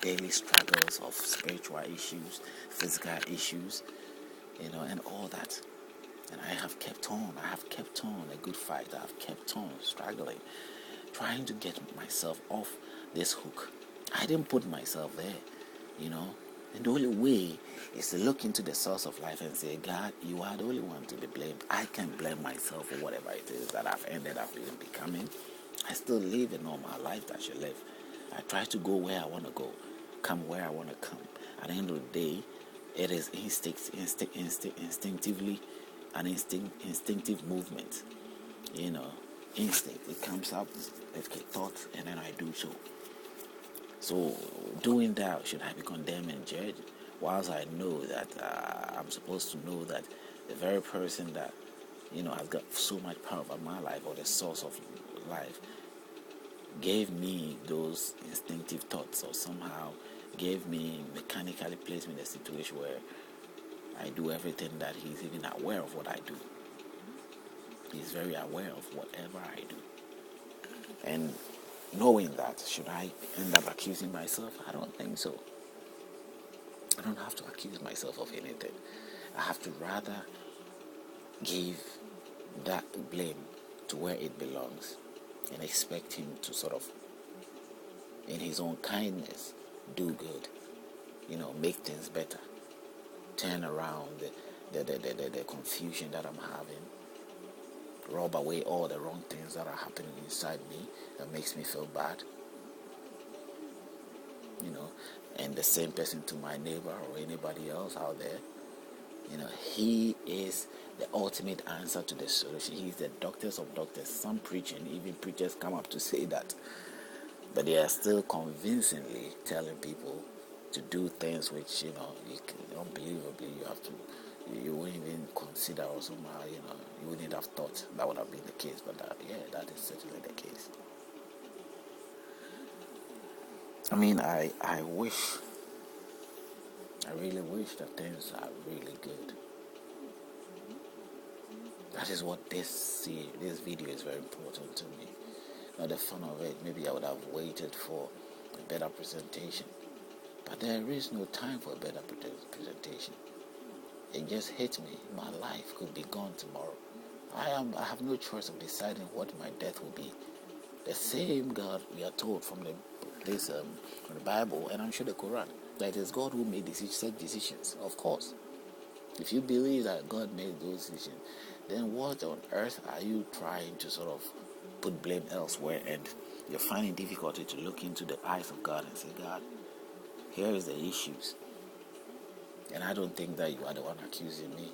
daily struggles of spiritual issues, physical issues, and all that. And I have kept on. A good fight. I have kept on struggling, trying to get myself off this hook. I didn't put myself there, And the only way is to look into the source of life and say, God, you are the only one to be blamed. I can't blame myself for whatever it is that I've ended up even becoming. I still live a normal life that I should live. I try to go where I want to go, come where I want to come. At the end of the day, it is instinctively an instinctive movement. Instinct. It comes up with a thought, and then I do so. So, doing that, should I be condemned and judged? Whilst I know that I'm supposed to know that the very person that, has got so much power over my life, or the source of life, gave me those instinctive thoughts, or somehow mechanically placed me in a situation where I do everything that he's even aware of what I do. He's very aware of whatever I do. And knowing that, should I end up accusing myself? I don't think so. I don't have to accuse myself of anything. I have to rather give that blame to where it belongs and expect him to sort of, in his own kindness, do good, make things better, turn around the confusion that I'm having, rub away all the wrong things that are happening inside me that makes me feel bad, and the same person to my neighbor or anybody else out there. He is the ultimate answer to the solution. He's the doctors of doctors. Some preaching, even preachers come up to say that, but they are still convincingly telling people to do things which, unbelievably, you wouldn't even consider, or somehow, you wouldn't have thought that would have been the case. But that is certainly the case. I mean, I really wish that things are really good. That is what this video is very important to me. Not the fun of it. Maybe I would have waited for a better presentation. But there is no time for a better presentation. It just hit me. My life could be gone tomorrow. I have no choice of deciding what my death will be. The same God we are told from the Bible, and I'm sure the Quran, that it is God who made such decisions. Of course, if you believe that God made those decisions, then what on earth are you trying to sort of put blame elsewhere? And you're finding difficulty to look into the eyes of God and say, God, here is the issues. And I don't think that you are the one accusing me.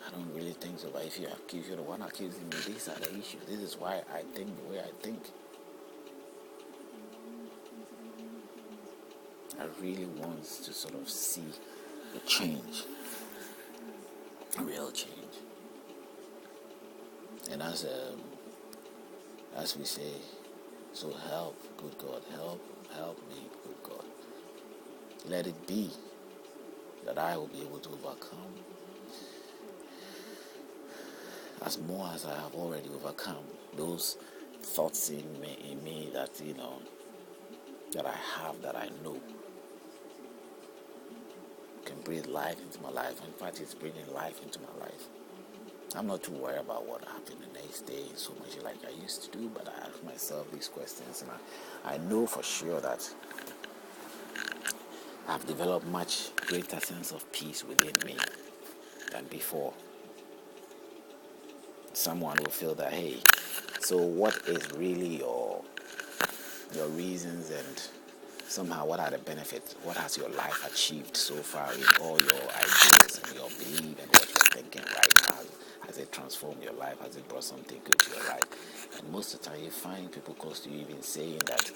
I don't really think so. But if you're the one accusing me, these are the issues. This is why I think the way I think. I really want to sort of see a change, a real change. And as we say, so help, good God, help me, good God. Let it be that I will be able to overcome as more as I have already overcome those thoughts in me that, that I have, that I know can breathe life into my life. In fact, it's breathing life into my life. I'm not too worried about what happened the next day so much like I used to do, but I ask myself these questions, and I know for sure that I've developed much greater sense of peace within me than before. Someone will feel that, hey, so what is really your reasons, and somehow what are the benefits? What has your life achieved so far in all your ideas and your belief and what you're thinking right now? Has it transformed your life? Has it brought something good to your life? And most of the time you find people close to you even saying that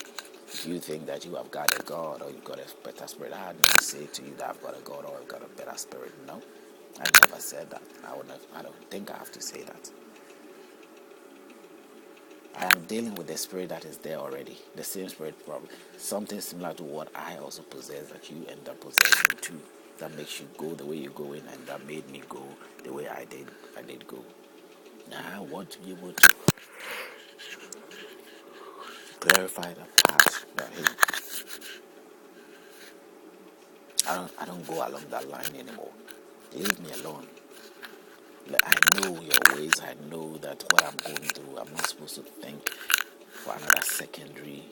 if you think that you have got a God or you've got a better spirit, I never say to you that I've got a God or I've got a better spirit. No, I never said that. I don't think I have to say that. I am dealing with the spirit that is there already. The same spirit, probably something similar to what I also possess, that you end up possessing too. That makes you go the way you're going, and that made me go the way I did go. Now I want to be able to clarify that part. That hey, I don't go along that line anymore. Leave me alone. I know your ways. I know that what I'm going through, I'm not supposed to think for another secondary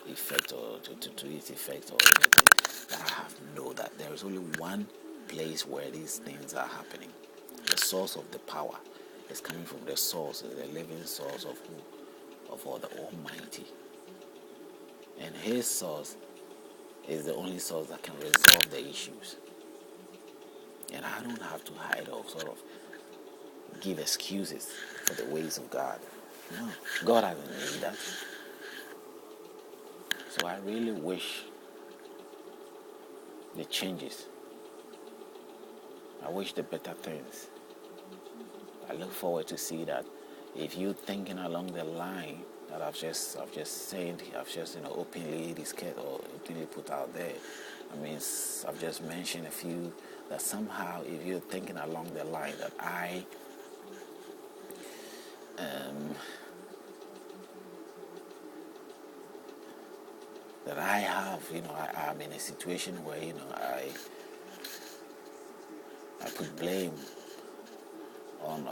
effect or to its effect or anything. That I have know that there is only one place where these things are happening. The source of the power is coming from the source, the living source of who? Of all the Almighty. And His source is the only source that can resolve the issues. And I don't have to hide or sort of give excuses for the ways of God. No, God hasn't made that. So I really wish the changes. I wish the better things. I look forward to see that if you're thinking along the line that I've just said, I've just openly discussed or openly put out there. I mean, I've just mentioned a few that somehow, if you're thinking along the line that I have, I'm in a situation where I put blame on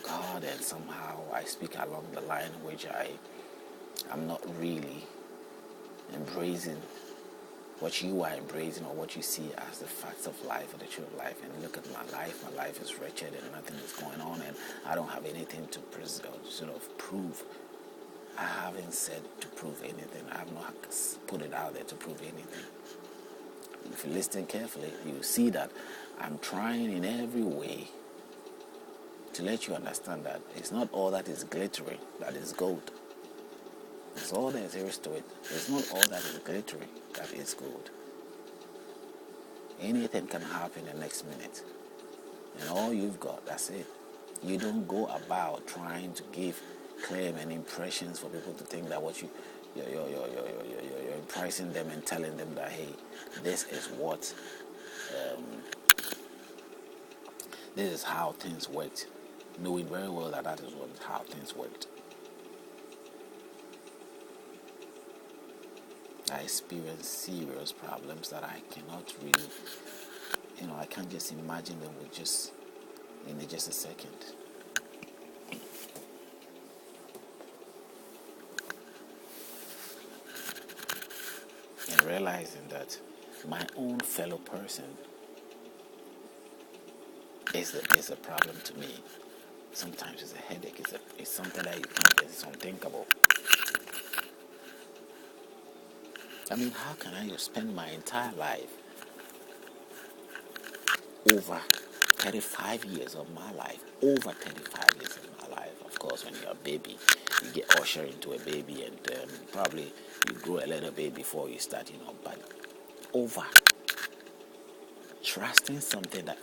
God, and somehow I speak along the line which I'm not really embracing what you are embracing or what you see as the facts of life or the truth of life. And look at my life is wretched and nothing is going on, and I don't have anything to sort of prove. I haven't said to prove anything. I have not put it out there to prove anything. If you listen carefully, you see that I'm trying in every way to let you understand that it's not all that is glittering that is gold. It's all there is to it. It's not all that is glittering that is gold. Anything can happen the next minute. And all you've got, that's it. You don't go about trying to give claim and impressions for people to think that what you're impressing them and telling them that, hey, this is what, this is how things worked, knowing very well that that is how things worked. I experience serious problems that I cannot really, I can't just imagine them with just a second. And realizing that my own fellow person is a problem to me. Sometimes it's a headache. It's something that it's unthinkable. I mean, how can I spend my entire life, over 35 years of my life, over 35 years of my life? Of course, when you're a baby, you get ushered into a baby, and probably you grow a little bit before you start, but over trusting something that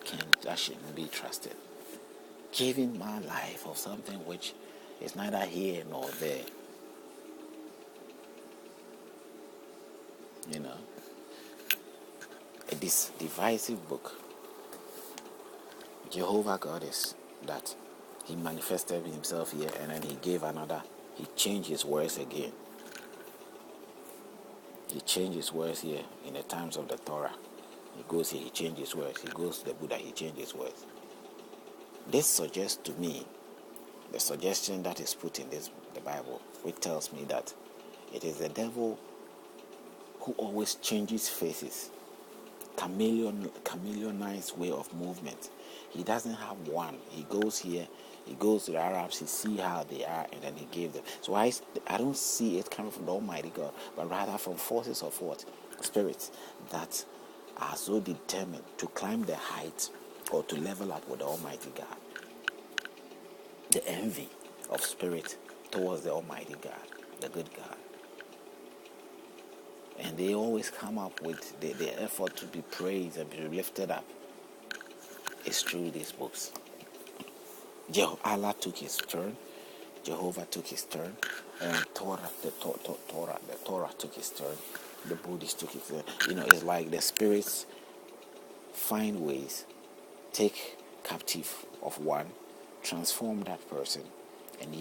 shouldn't be trusted, giving my life of something which is neither here nor there. This divisive book, Jehovah God, is that He manifested Himself here, and then He changed His words again. He changed His words here in the times of the Torah. He goes here, He changed His words. He goes to the Buddha, He changed His words. This suggests to me, the suggestion that is put in the Bible, which tells me that it is the devil who always changes faces, chameleonized way of movement. He doesn't have one. He goes here, he goes to the Arabs, he see how they are, and then he gave them. So I don't see it coming from the Almighty God, but rather from forces of what? Spirits that are so determined to climb the height or to level up with the Almighty God. The envy of spirit towards the Almighty God, the good God. And they always come up with the effort to be praised and be lifted up. It's through these books. Allah took His turn. Jehovah took his turn. And the Torah took his turn. The Buddhists took his turn. It's like the spirits find ways, take captive of one, transform that person, and